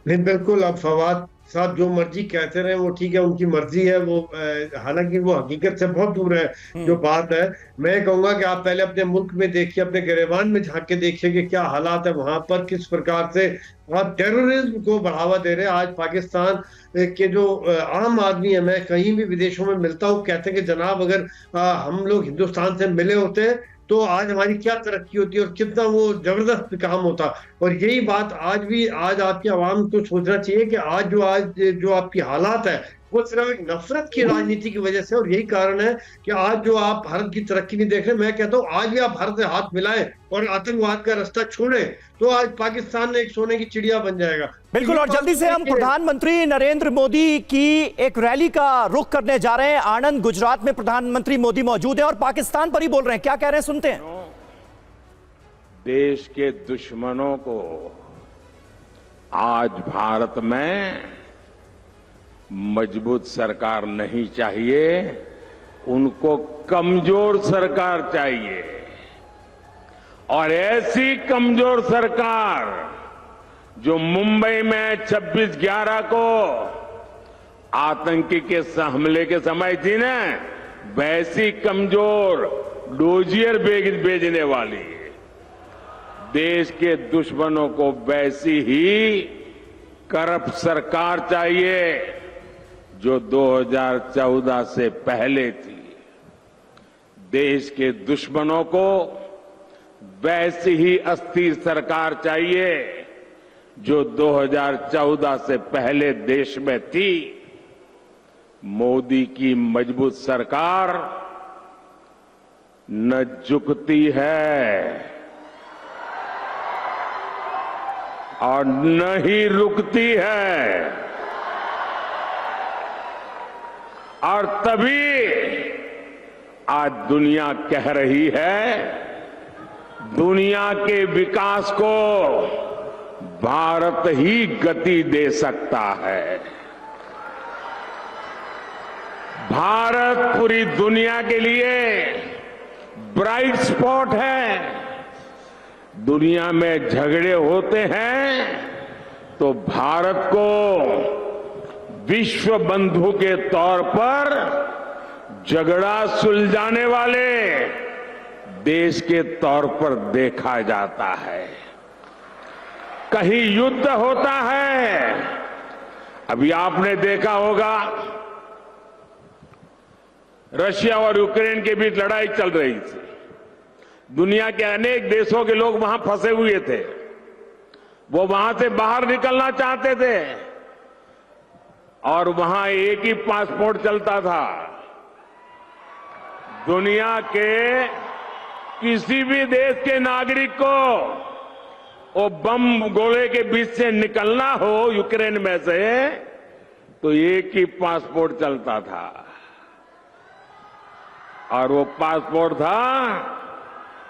नहीं, बिल्कुल। अब फवाद साहब जो मर्जी कहते रहे, वो ठीक है, उनकी मर्जी है वो। हालांकि वो हकीकत से बहुत दूर है जो बात है। मैं कहूंगा कि आप पहले अपने मुल्क में देखिए, अपने गिरेबान में झांक के देखिए कि क्या हालात है वहां पर, किस प्रकार से आप टेररिज्म को बढ़ावा दे रहे हैं। आज पाकिस्तान के जो आम आदमी है, मैं कहीं भी विदेशों में मिलता हूँ, कहते हैं कि जनाब अगर हम लोग हिंदुस्तान से मिले होते तो आज हमारी क्या तरक्की होती और कितना वो जबरदस्त काम होता। और यही बात आज भी, आज आपकी आवाम को सोचना चाहिए कि आज जो आपकी हालात है, वो सिर्फ एक नफरत की राजनीति की वजह से। और यही कारण है कि आज जो आप भारत की तरक्की नहीं देख रहे। मैं कहता हूँ आज भी आप भारत से हाथ मिलाएं और आतंकवाद का रास्ता छोड़ें, तो आज पाकिस्तान एक सोने की चिड़िया बन जाएगा। तो बिल्कुल। ये और बात जल्दी से हम समझिए। प्रधानमंत्री नरेंद्र मोदी की एक रैली का रुख करने जा रहे हैं। आनंद, गुजरात में प्रधानमंत्री मोदी मौजूद हैं और पाकिस्तान पर ही बोल रहे हैं। क्या कह रहे हैं, सुनते हैं। देश के दुश्मनों को आज भारत में मजबूत सरकार नहीं चाहिए, उनको कमजोर सरकार चाहिए। और ऐसी कमजोर सरकार जो मुंबई में 26/11 को आतंकी के हमले के समय थी ना, वैसी कमजोर डोजियर भेजने वाली है। देश के दुश्मनों को वैसी ही करप्ट सरकार चाहिए जो 2014 से पहले थी। देश के दुश्मनों को वैसी ही अस्थिर सरकार चाहिए जो 2014 से पहले देश में थी। मोदी की मजबूत सरकार न झुकती है और न ही रुकती है। और तभी आज दुनिया कह रही है, दुनिया के विकास को भारत ही गति दे सकता है। भारत पूरी दुनिया के लिए ब्राइट स्पॉट है। दुनिया में झगड़े होते हैं तो भारत को विश्व बंधु के तौर पर झगड़ा सुलझाने वाले देश के तौर पर देखा जाता है। कहीं युद्ध होता है, अभी आपने देखा होगा रशिया और यूक्रेन के बीच लड़ाई चल रही थी। दुनिया के अनेक देशों के लोग वहां फंसे हुए थे, वो वहां से बाहर निकलना चाहते थे और वहां एक ही पासपोर्ट चलता था। दुनिया के किसी भी देश के नागरिक को वो बम गोले के बीच से निकलना हो यूक्रेन में से, तो एक ही पासपोर्ट चलता था और वो पासपोर्ट था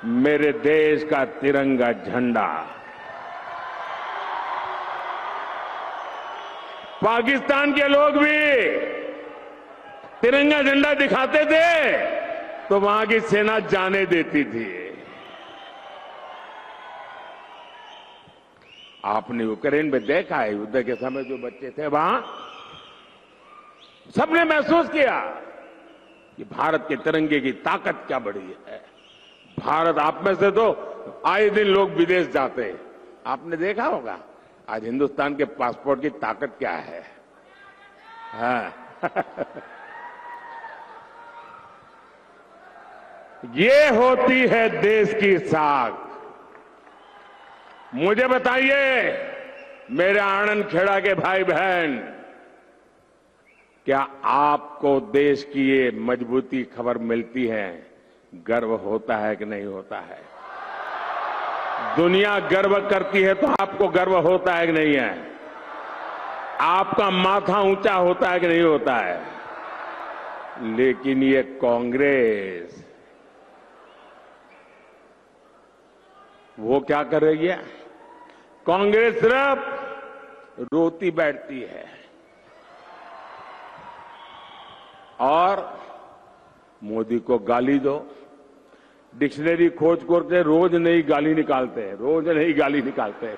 मेरे देश का तिरंगा झंडा। पाकिस्तान के लोग भी तिरंगा झंडा दिखाते थे तो वहां की सेना जाने देती थी। आपने यूक्रेन में देखा है, युद्ध के समय जो बच्चे थे वहां, सबने महसूस किया कि भारत के तिरंगे की ताकत क्या बड़ी है। भारत, आप में से तो आए दिन लोग विदेश जाते हैं, आपने देखा होगा आज हिंदुस्तान के पासपोर्ट की ताकत क्या है। हाँ। ये होती है देश की साख। मुझे बताइए मेरे आनंद खेड़ा के भाई बहन, क्या आपको देश की ये मजबूती खबर मिलती है, गर्व होता है कि नहीं होता है? दुनिया गर्व करती है तो आपको गर्व होता है कि नहीं है? आपका माथा ऊंचा होता है कि नहीं होता है? लेकिन ये कांग्रेस, वो क्या कर रही है? कांग्रेस सिर्फ रोती बैठती है और मोदी को गाली दो। डिक्शनरी खोज करके रोज नई गाली निकालते हैं, रोज नई गाली निकालते हैं।